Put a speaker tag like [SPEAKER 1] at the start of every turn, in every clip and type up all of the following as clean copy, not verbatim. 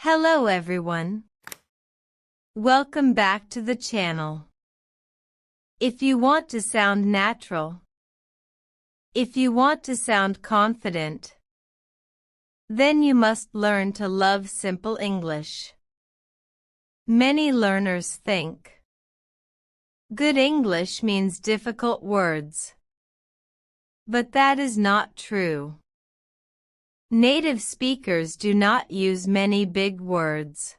[SPEAKER 1] Hello everyone. Welcome back to the channel. If you want to sound natural, if you want to sound confident, then you must learn to love simple English. Many learners think good English means difficult words. But that is not true. Native speakers do not use many big words.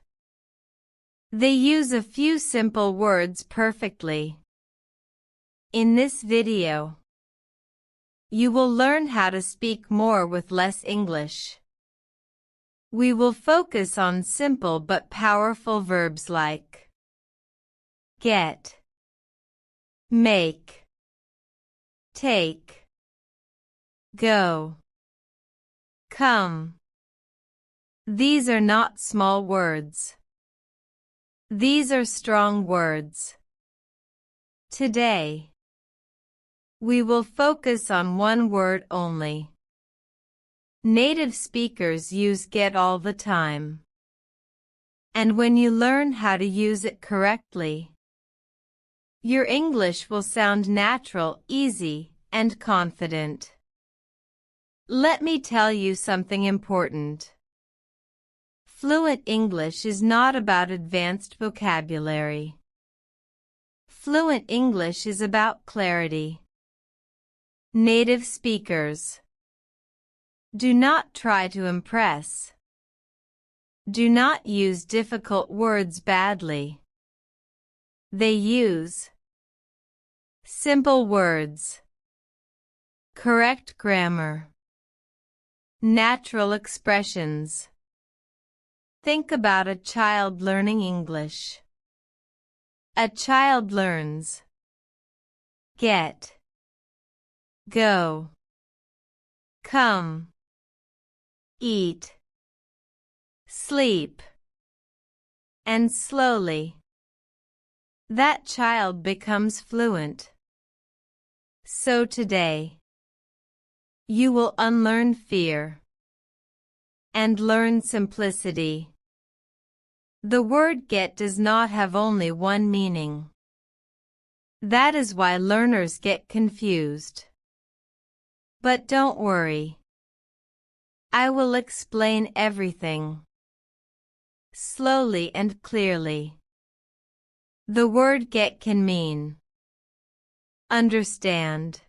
[SPEAKER 1] They use a few simple words perfectly. In this video, you will learn how to speak more with less English. We will focus on simple but powerful verbs like get, make, take, go, come. These are not small words. These are strong words. Today, we will focus on one word only. Native speakers use get all the time. And when you learn how to use it correctly, your English will sound natural, easy, and confident. Let me tell you something important. Fluent English is not about advanced vocabulary. Fluent English is about clarity. Native speakers, do not try to impress. Do not use difficult words badly. They use simple words, correct grammar, natural expressions. Think about a child learning English. A child learns get, go, come, eat, sleep, and slowly, that child becomes fluent. So today, you will unlearn fear and learn simplicity. The word get does not have only one meaning. That is why learners get confused. But don't worry. I will explain everything slowly and clearly. The word get can mean understand,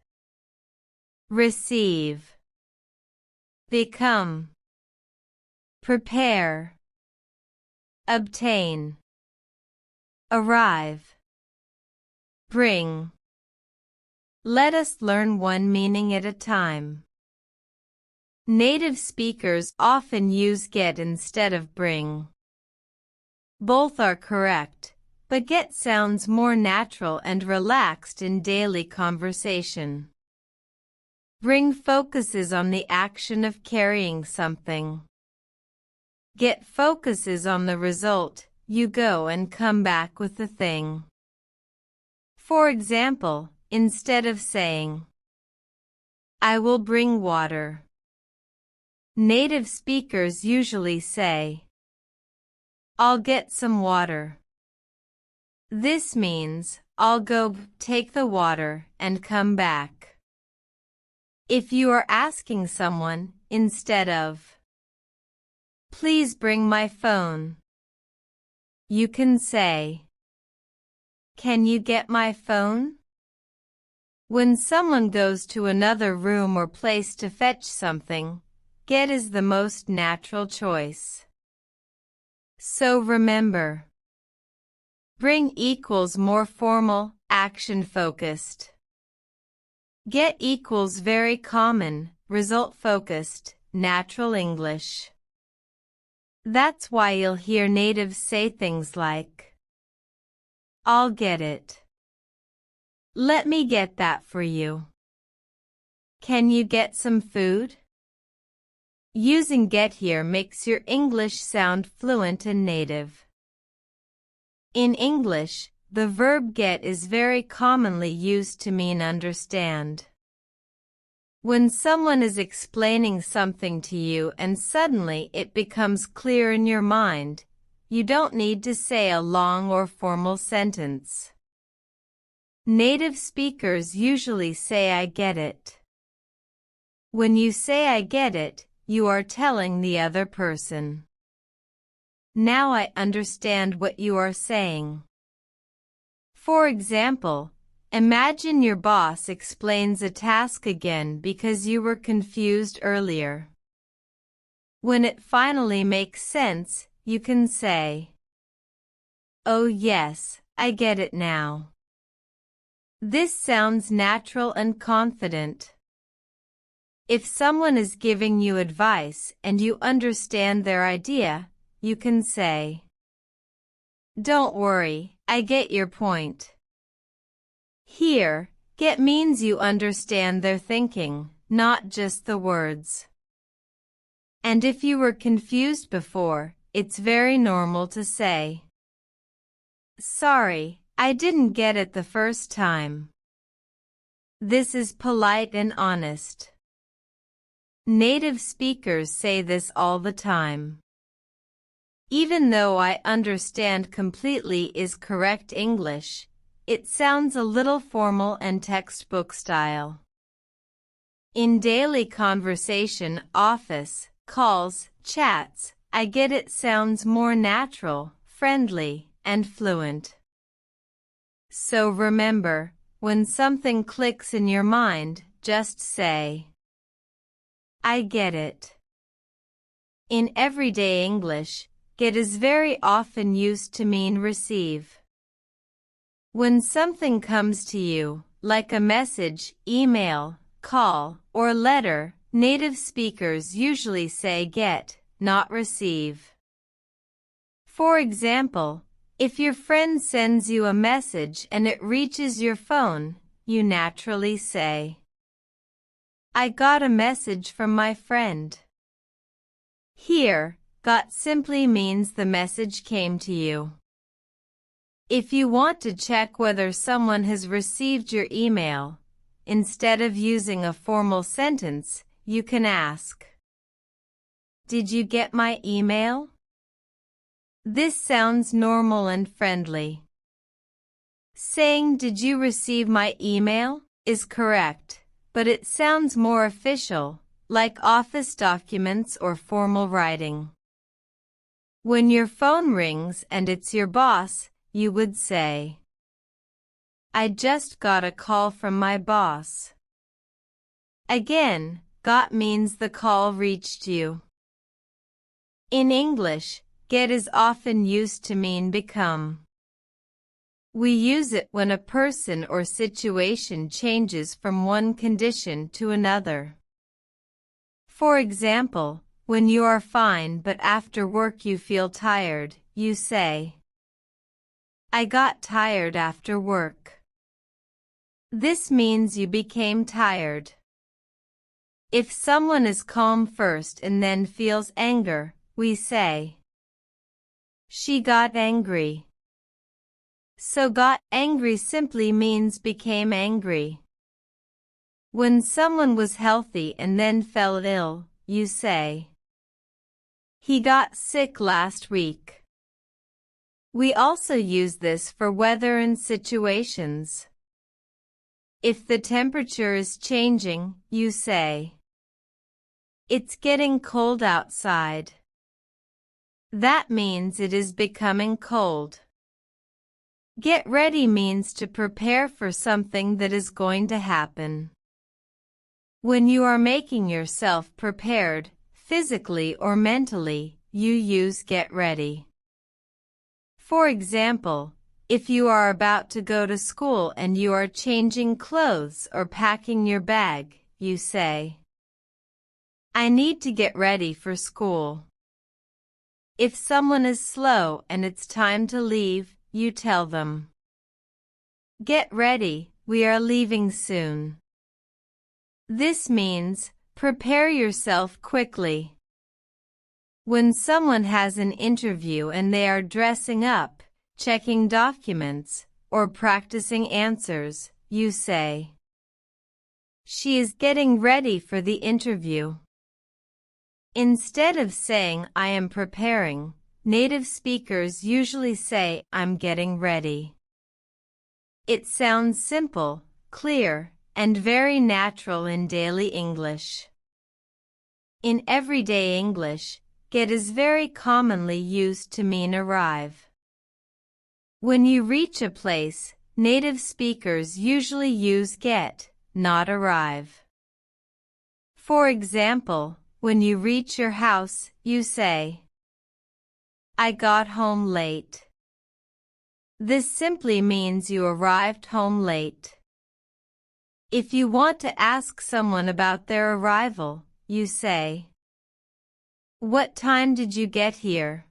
[SPEAKER 1] receive, become, prepare, obtain, arrive, bring. Let us learn one meaning at a time. Native speakers often use get instead of bring. Both are correct, but get sounds more natural and relaxed in daily conversation. Bring focuses on the action of carrying something. Get focuses on the result, you go and come back with the thing. For example, instead of saying, I will bring water, native speakers usually say, I'll get some water. This means, I'll go take the water and come back. If you are asking someone, instead of, please bring my phone, you can say, can you get my phone? When someone goes to another room or place to fetch something, get is the most natural choice. So remember, bring equals more formal, action-focused. Get equals very common, result-focused, natural English. That's why you'll hear natives say things like, I'll get it. Let me get that for you. Can you get some food? Using get here makes your English sound fluent and native. In English, the verb get is very commonly used to mean understand. When someone is explaining something to you and suddenly it becomes clear in your mind, you don't need to say a long or formal sentence. Native speakers usually say "I get it." When you say "I get it," you are telling the other person, "Now I understand what you are saying." For example, imagine your boss explains a task again because you were confused earlier. When it finally makes sense, you can say, "Oh yes, I get it now." This sounds natural and confident. If someone is giving you advice and you understand their idea, you can say, "Don't worry, I get your point." Here, get means you understand their thinking, not just the words. And if you were confused before, it's very normal to say, "Sorry, I didn't get it the first time." This is polite and honest. Native speakers say this all the time. "Even though I understand completely" is correct English, it sounds a little formal and textbook style. In daily conversation, office, calls, chats, "I get it" sounds more natural, friendly, and fluent. So remember, when something clicks in your mind, just say, "I get it." In everyday English, get is very often used to mean receive. When something comes to you, like a message, email, call, or letter, native speakers usually say get, not receive. For example, if your friend sends you a message and it reaches your phone, you naturally say, "I got a message from my friend." Here, got simply means the message came to you. If you want to check whether someone has received your email, instead of using a formal sentence, you can ask, "Did you get my email?" This sounds normal and friendly. Saying "Did you receive my email?" is correct, but it sounds more official, like office documents or formal writing. When your phone rings and it's your boss, you would say, "I just got a call from my boss." Again, got means the call reached you. In English, get is often used to mean become. We use it when a person or situation changes from one condition to another. For example, when you are fine but after work you feel tired, you say, "I got tired after work." This means you became tired. If someone is calm first and then feels anger, we say, "She got angry." So got angry simply means became angry. When someone was healthy and then fell ill, you say, "He got sick last week." We also use this for weather and situations. If the temperature is changing, you say, "It's getting cold outside." That means it is becoming cold. Get ready means to prepare for something that is going to happen. When you are making yourself prepared, physically or mentally, you use get ready. For example, if you are about to go to school and you are changing clothes or packing your bag, you say, "I need to get ready for school." If someone is slow and it's time to leave, you tell them, "Get ready, we are leaving soon." This means, prepare yourself quickly. When someone has an interview and they are dressing up, checking documents, or practicing answers, you say, She is getting ready for the interview. Instead of saying I am preparing, native speakers usually say I'm getting ready. It sounds simple, clear, and very natural in daily English. In everyday English, get is very commonly used to mean arrive. When you reach a place, native speakers usually use get, not arrive. For example, when you reach your house, you say, I got home late. This simply means you arrived home late. If you want to ask someone about their arrival, you say, what time did you get here?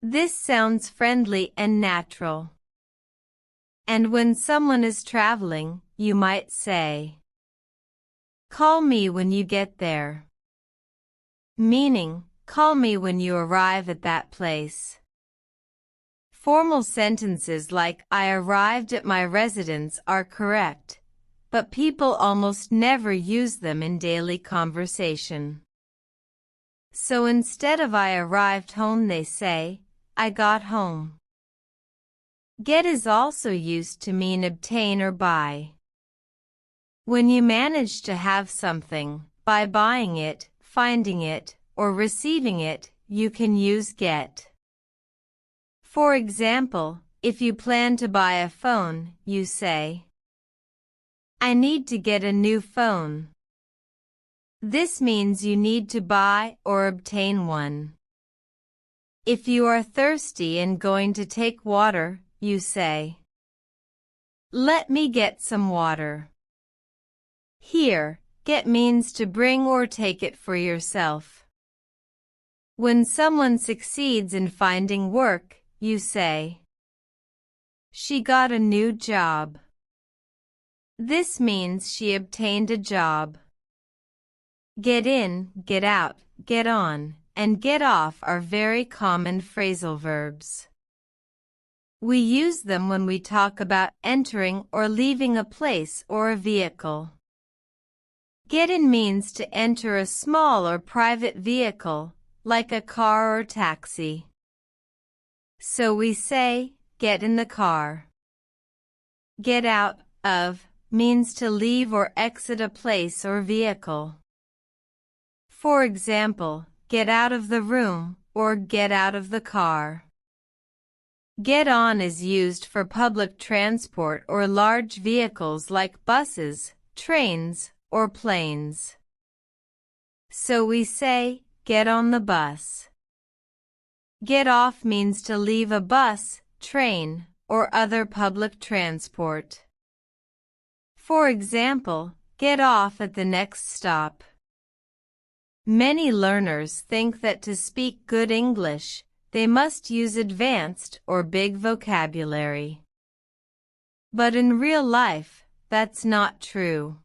[SPEAKER 1] This sounds friendly and natural. And when someone is traveling, you might say, call me when you get there. Meaning, call me when you arrive at that place. Formal sentences like I arrived at my residence are correct, but people almost never use them in daily conversation. So instead of I arrived home they say, I got home. Get is also used to mean obtain or buy. When you manage to have something, by buying it, finding it, or receiving it, you can use get. For example, if you plan to buy a phone, you say, I need to get a new phone. This means you need to buy or obtain one. If you are thirsty and going to take water, you say, let me get some water. Here, get means to bring or take it for yourself. When someone succeeds in finding work, you say, she got a new job. This means she obtained a job. Get in, get out, get on, and get off are very common phrasal verbs. We use them when we talk about entering or leaving a place or a vehicle. Get in means to enter a small or private vehicle, like a car or taxi. So we say, get in the car. Get out of means to leave or exit a place or vehicle. For example, get out of the room or get out of the car. Get on is used for public transport or large vehicles like buses, trains, or planes. So we say, get on the bus. Get off means to leave a bus, train, or other public transport. For example, get off at the next stop. Many learners think that to speak good English, they must use advanced or big vocabulary. But in real life, that's not true.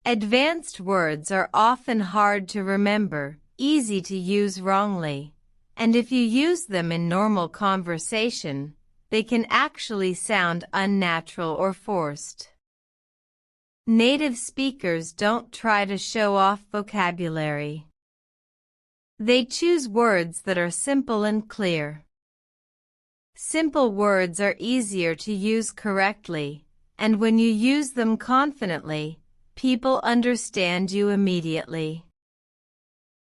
[SPEAKER 1] Advanced words are often hard to remember, easy to use wrongly, and if you use them in normal conversation, they can actually sound unnatural or forced. Native speakers don't try to show off vocabulary. They choose words that are simple and clear. Simple words are easier to use correctly, and when you use them confidently, people understand you immediately.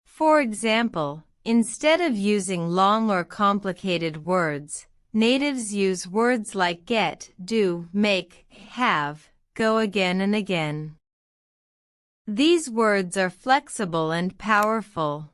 [SPEAKER 1] For example, instead of using long or complicated words, natives use words like get, do, make, have, go again and again. These words are flexible and powerful.